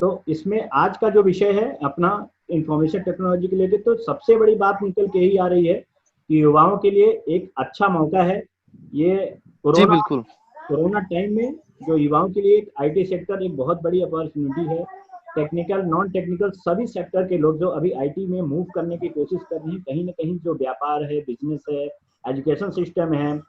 तो इसमें आज का जो विषय है अपना इंफॉर्मेशन टेक्नोलॉजी के लेके, तो सबसे बड़ी बात निकल के ही आ रही है कि युवाओं के लिए एक अच्छा मौका है ये। जी बिल्कुल। कोरोना टाइम में जो युवाओं के लिए आईटी सेक्टर एक बहुत बड़ी अपॉर्चुनिटी है। टेक्निकल, नॉन टेक्निकल सभी सेक्टर के लोग जो अभी आईटी में मूव करने की कोशिश कर रहे हैं, कहीं ना कहीं जो व्यापार है, बिजनेस है, एजुकेशन सिस्टम है,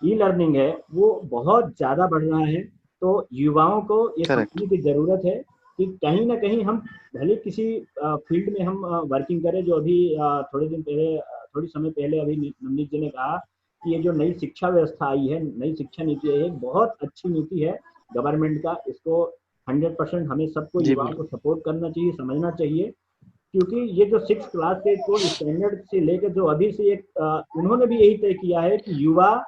ई लर्निंग है, वो बहुत ज़्यादा बढ़ रहा है। तो युवाओं को ये समझने की ज़रूरत है कि कहीं ना कहीं हम भले किसी फील्ड में हम वर्किंग करें। जो अभी थोड़े दिन पहले, थोड़ी समय पहले अभी नवनीत जी ने कहा कि ये जो नई शिक्षा व्यवस्था आई है, नई शिक्षा नीति आई है, बहुत अच्छी नीति है गवर्नमेंट का। इसको 100% हमें सबको युवाओं को सपोर्ट करना चाहिए, समझना चाहिए। क्योंकि ये जो 6 क्लास के को स्टैंडर्ड से लेकर जो अभी से एक उन्होंने भी यही तय किया है कि युवा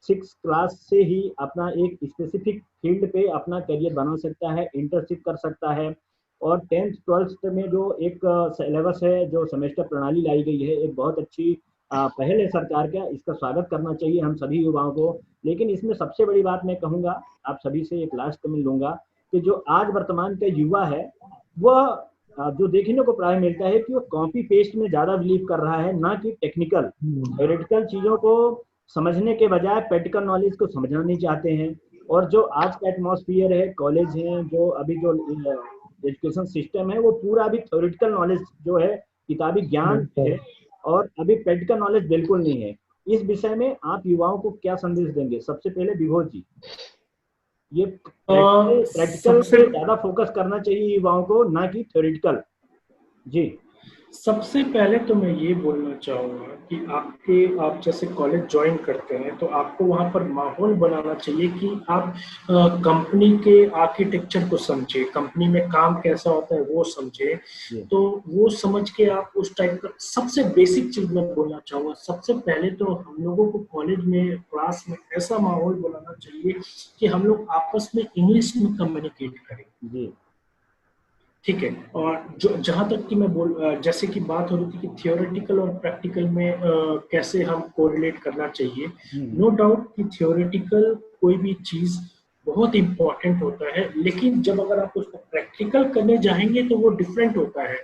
6 क्लास से ही अपना एक स्पेसिफिक फील्ड पे अपना करियर बना सकता है, इंटर्नशिप कर सकता है। और 10th 12th में जो एक सिलेबस है, जो सेमेस्टर प्रणाली लाई गई है, एक बहुत अच्छी पहल है सरकार का। इसका स्वागत करना चाहिए हम सभी युवाओं को। लेकिन इसमें सबसे बड़ी बात मैं कहूँगा, आप सभी से एक लास्ट कमेंट लूंगा कि जो आज वर्तमान का युवा है, वह जो देखने को प्राय मिलता है कि वो कॉपी पेस्ट में ज्यादा बिलीव कर रहा है, ना कि टेक्निकल थ्योरेटिकल चीजों को समझने के बजाय प्रैक्टिकल नॉलेज को समझना नहीं चाहते हैं। और जो आज का एटमॉस्फेयर है, कॉलेज है, जो अभी जो एजुकेशन सिस्टम है, वो पूरा अभी थ्योरेटिकल नॉलेज जो है, किताबी ज्ञान है, और अभी प्रैक्टिकल नॉलेज बिल्कुल नहीं है। इस विषय में आप युवाओं को क्या संदेश देंगे? सबसे पहले विभोर जी, ये प्रैक्टिकल पे ज्यादा फोकस करना चाहिए युवाओं को, ना कि थ्योरेटिकल। जी, सबसे पहले तो मैं ये बोलना चाहूँगा कि आप जैसे कॉलेज ज्वाइन करते हैं तो आपको वहाँ पर माहौल बनाना चाहिए कि आप कंपनी के आर्किटेक्चर को समझे, कंपनी में काम कैसा होता है वो समझे। तो वो समझ के आप उस टाइप का, सबसे बेसिक चीज मैं बोलना चाहूँगा, सबसे पहले तो हम लोगों को कॉलेज में, क्लास में ऐसा माहौल बनाना चाहिए कि हम लोग आपस में इंग्लिश में कम्युनिकेट करें। जी, ठीक है। और जो जहाँ तक कि मैं जैसे कि बात हो रही थी कि थियोरेटिकल और प्रैक्टिकल में कैसे हम कोरिलेट करना चाहिए। नो डाउट कि थियोरेटिकल कोई भी चीज बहुत इंपॉर्टेंट होता है, लेकिन जब अगर आप उसको प्रैक्टिकल करने जाएंगे तो वो डिफरेंट होता है।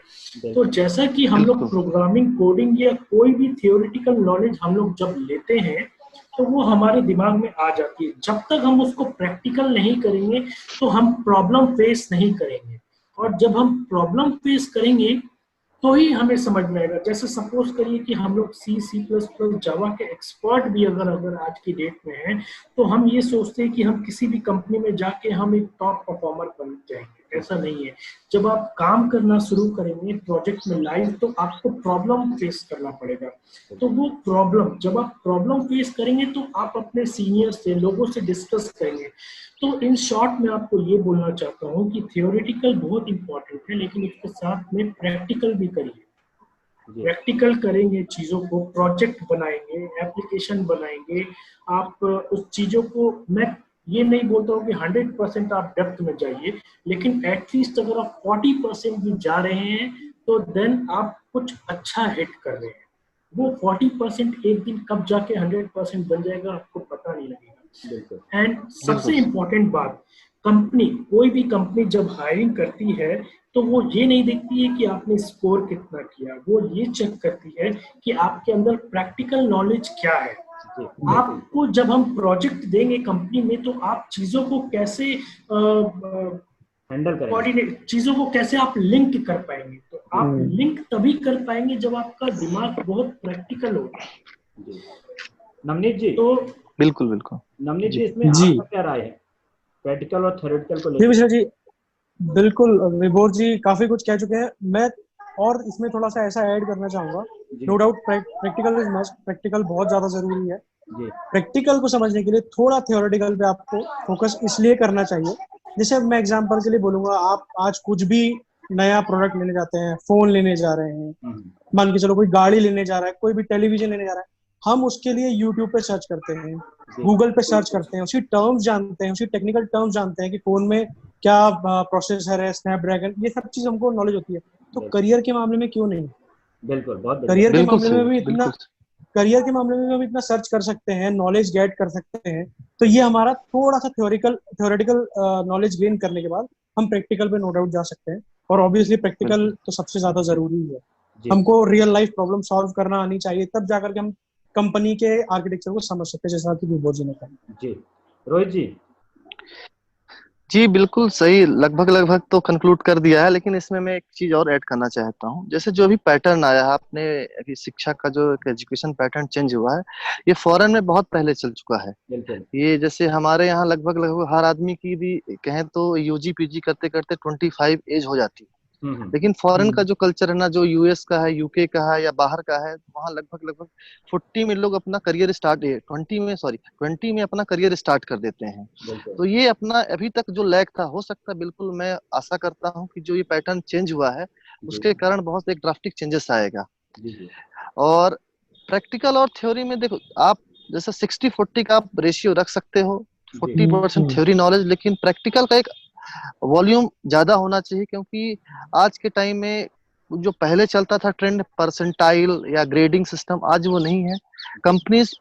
तो जैसा कि हम लोग प्रोग्रामिंग, कोडिंग या कोई भी थियोरेटिकल नॉलेज हम लोग जब लेते हैं तो वो हमारे दिमाग में आ जाती है। जब तक हम उसको प्रैक्टिकल नहीं करेंगे तो हम प्रॉब्लम फेस नहीं करेंगे, और जब हम प्रॉब्लम फेस करेंगे तो ही हमें समझ में आएगा। जैसे सपोज करिए कि हम लोग C++, जावा के एक्सपर्ट भी अगर आज की डेट में हैं, तो हम ये सोचते हैं कि हम किसी भी कंपनी में जाके हम एक टॉप परफॉर्मर बन जाएंगे। ऐसा नहीं है। जब आप काम करना शुरू करेंगे प्रोजेक्ट में लाइव, तो आपको प्रॉब्लम फेस करना पड़ेगा। तो वो प्रॉब्लम, जब आप प्रॉब्लम फेस करेंगे तो आप अपने सीनियर से, लोगों से डिस्कस करेंगे। तो इन शॉर्ट मैं आपको ये बोलना चाहता हूँ कि थियोरेटिकल बहुत इंपॉर्टेंट है, लेकिन उसके साथ में प्रैक्टिकल भी करिए। प्रैक्टिकल करेंगे, चीजों को प्रोजेक्ट बनाएंगे, एप्लीकेशन बनाएंगे। आप उस चीजों को, मैं ये नहीं बोलता हूँ कि 100% आप डेप्थ में जाइए, लेकिन एटलीस्ट अगर आप 40% भी जा रहे हैं तो देन आप कुछ अच्छा हिट कर रहे हैं। वो 40% एक दिन कब जाके 100% बन जाएगा आपको पता नहीं लगेगा। एंड सबसे इम्पोर्टेंट बात, कंपनी, कोई भी कंपनी जब हायरिंग करती है तो वो ये नहीं देखती है कि आपने स्कोर कितना किया, वो ये चेक करती है कि आपके अंदर प्रैक्टिकल नॉलेज क्या है। आपको जब हम प्रोजेक्ट देंगे कंपनी में तो आप चीजों को कैसे हैंडल करेंगे, कोऑर्डिनेट, चीजों को कैसे आप लिंक कर पाएंगे। तो आप लिंक तभी कर पाएंगे जब आपका दिमाग बहुत प्रैक्टिकल होगा। नवनीत जी, तो बिल्कुल बिल्कुल नवनीत जी, इसमें आपका क्या राय है प्रैक्टिकल और थ्योरेटिकल को लेकर? जी बिल्कुल, विभोर जी काफी कुछ कह चुके हैं। मैं और इसमें थोड़ा सा ऐसा ऐड करना चाहूंगा। No doubt practical is must, practical बहुत ज्यादा जरूरी है। प्रैक्टिकल को समझने के लिए थोड़ा थ्योरेटिकल पे आपको फोकस इसलिए करना चाहिए, जैसे मैं एग्जांपल के लिए बोलूंगा, आप आज कुछ भी नया प्रोडक्ट लेने जाते हैं, फोन लेने जा रहे हैं, मान के चलो कोई गाड़ी लेने जा रहा है, कोई भी टेलीविजन लेने जा रहा है, हम उसके लिए यूट्यूब पे सर्च करते हैं, गूगल पे सर्च करते हैं, उसी टर्म्स जानते हैं, उसी टेक्निकल टर्म्स जानते हैं कि फोन में क्या प्रोसेसर है, स्नैपड्रैगन, ये सब चीज हमको नॉलेज होती है। तो करियर के मामले में क्यों नहीं? बिल्कुल, बहुत करियर के मामले में भी इतना, करियर के मामले में हम इतना सर्च कर सकते हैं, नॉलेज गेट कर सकते हैं। तो ये हमारा थोड़ा सा थ्योरेटिकल नॉलेज गेन करने के बाद हम प्रैक्टिकल पे नो डाउट जा सकते हैं। और ऑब्वियसली प्रैक्टिकल तो सबसे ज्यादा जरूरी है। हमको रियल लाइफ प्रॉब्लम सॉल्व करना आनी चाहिए, तब जाकर के हम कंपनी के आर्किटेक्चर को समझ सकते हैं, जैसा कि विभोर जी ने कहा। जी रोहित जी। जी बिल्कुल सही, लगभग लगभग तो कंक्लूड कर दिया है, लेकिन इसमें मैं एक चीज और ऐड करना चाहता हूँ। जैसे जो अभी पैटर्न आया है, आपने अभी शिक्षा का जो एजुकेशन पैटर्न चेंज हुआ है, ये फॉरेन में बहुत पहले चल चुका है। बिल्कुल। ये जैसे हमारे यहाँ लगभग लगभग हर आदमी की भी कहें तो यूजी पीजी करते करते 25 एज हो जाती है। लेकिन फॉरेन का जो कल्चर है ना, जो यूएस का है, यूके का है या बाहर का है, वहाँ लगभग लगभग 40 में लोग अपना करियर स्टार्ट 20 में अपना करियर स्टार्ट कर देते हैं। तो ये अपना अभी तक जो लैग था, हो सकता है, बिल्कुल मैं आशा करता हूँ कि जो ये पैटर्न चेंज हुआ है उसके कारण बहुत एक ड्रास्टिक चेंजेस आएगा। और प्रैक्टिकल और थ्योरी में देखो, आप जैसे 60-40 का आप रेशियो रख सकते हो, 40% थ्योरी नॉलेज, लेकिन प्रैक्टिकल का एक वॉल्यूम ज्यादा होना चाहिए, क्योंकि आज के टाइम में जो पहले चलता था ट्रेंड परसेंटाइल या ग्रेडिंग सिस्टम, आज वो नहीं है। कंपनीज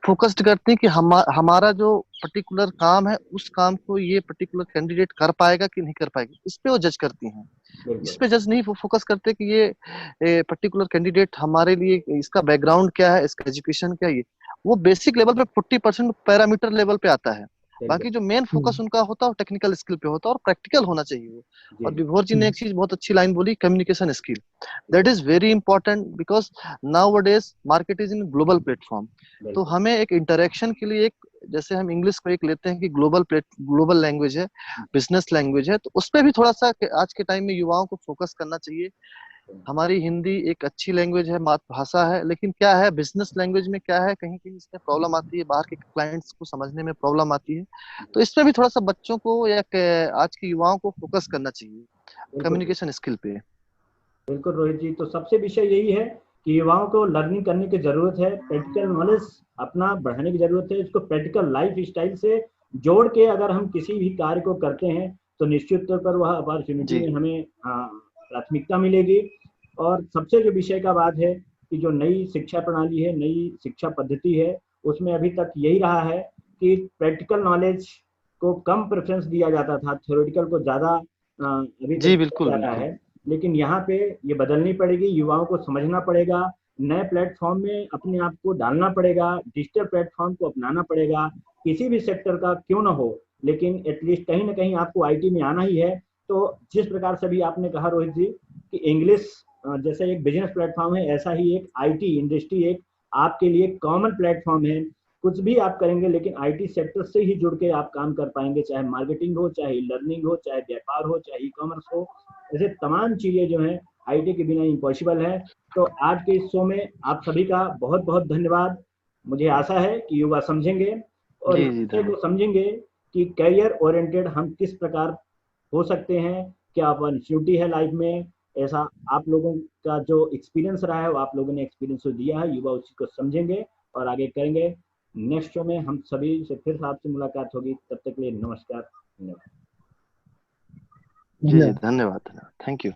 फोकस्ड करती हैं कि हमारा जो पर्टिकुलर काम है, उस काम को ये पर्टिकुलर कैंडिडेट कर पाएगा कि नहीं कर पाएगा, इस पे वो जज करती हैं। इस पे जज नहीं फोकस करते कि ये पर्टिकुलर कैंडिडेट हमारे लिए, इसका बैकग्राउंड क्या है, इसका एजुकेशन क्या है। वो बेसिक लेवल पे 40% पैरामीटर लेवल पे आता है, बाकी जो मेन फोकस उनका होता है वो टेक्निकल स्किल पे होता है और प्रैक्टिकल होना चाहिए वो। और विभोर जी ने एक चीज बहुत अच्छी लाइन बोली, communication skill, that is very important, because nowadays market is in global platform. तो हमें एक इंटरेक्शन के लिए, एक जैसे हम इंग्लिश को एक लेते हैं कि ग्लोबल लैंग्वेज है, बिजनेस लैंग्वेज है, तो उस पर भी थोड़ा सा आज के टाइम में युवाओं को फोकस करना चाहिए। हमारी हिंदी एक अच्छी लैंग्वेज है, मातृभाषा है, लेकिन क्या है बिजनेस लैंग्वेज में क्या है, कहीं कहीं इसमें प्रॉब्लम आती है, बाहर के क्लाइंट्स को समझने में प्रॉब्लम आती है। तो इसमें भी थोड़ा सा बच्चों को या आज के युवाओं को फोकस करना चाहिए कम्युनिकेशन स्किल पे। बिल्कुल रोहित जी, तो सबसे विषय यही है कि युवाओं को लर्निंग करने की जरूरत है, प्रैक्टिकल नॉलेज अपना बढ़ाने की जरूरत है, इसको प्रैक्टिकल लाइफ स्टाइल से जोड़ के अगर हम किसी भी कार्य को करते हैं तो निश्चित तौर पर वह अपॉर्चुनिटी में हमें प्राथमिकता मिलेगी। और सबसे जो विषय का बात है कि जो नई शिक्षा प्रणाली है, नई शिक्षा पद्धति है, उसमें अभी तक यही रहा है कि प्रैक्टिकल नॉलेज को कम प्रेफरेंस दिया जाता था, थ्योरेटिकल को ज्यादा अभी तक बिल्कुल दिया जाता है। लेकिन यहाँ पे ये बदलनी पड़ेगी, युवाओं को समझना पड़ेगा, नए प्लेटफॉर्म में अपने आप को डालना पड़ेगा, डिजिटल प्लेटफॉर्म को अपनाना पड़ेगा, किसी भी सेक्टर का क्यों ना हो, लेकिन एटलीस्ट कहीं ना कहीं आपको आईटी में आना ही है। तो जिस प्रकार से भी आपने कहा रोहित जी कि इंग्लिश जैसे एक बिजनेस प्लेटफॉर्म है, ऐसा ही एक आईटी इंडस्ट्री एक आपके लिए कॉमन प्लेटफॉर्म है। कुछ भी आप करेंगे लेकिन आईटी सेक्टर से ही जुड़ के आप काम कर पाएंगे, चाहे मार्केटिंग हो, चाहे लर्निंग हो, चाहे व्यापार हो, चाहे ई कॉमर्स हो, ऐसे तमाम चीजें जो हैं आईटी के बिना इम्पॉसिबल है। तो आज के इस शो में आप सभी का बहुत बहुत धन्यवाद। मुझे आशा है कि युवा समझेंगे और इस विषय को समझेंगे कि करियर ओरिएंटेड हम किस प्रकार हो सकते हैं, क्या अपॉर्चुनिटी है लाइफ में। ऐसा आप लोगों का जो एक्सपीरियंस रहा है वो आप लोगों ने एक्सपीरियंस दिया है, युवा उसी को समझेंगे और आगे करेंगे। नेक्स्ट शो में हम सभी से फिर आपसे मुलाकात होगी, तब तक के लिए नमस्कार, धन्यवाद। जी धन्यवाद, थैंक यू।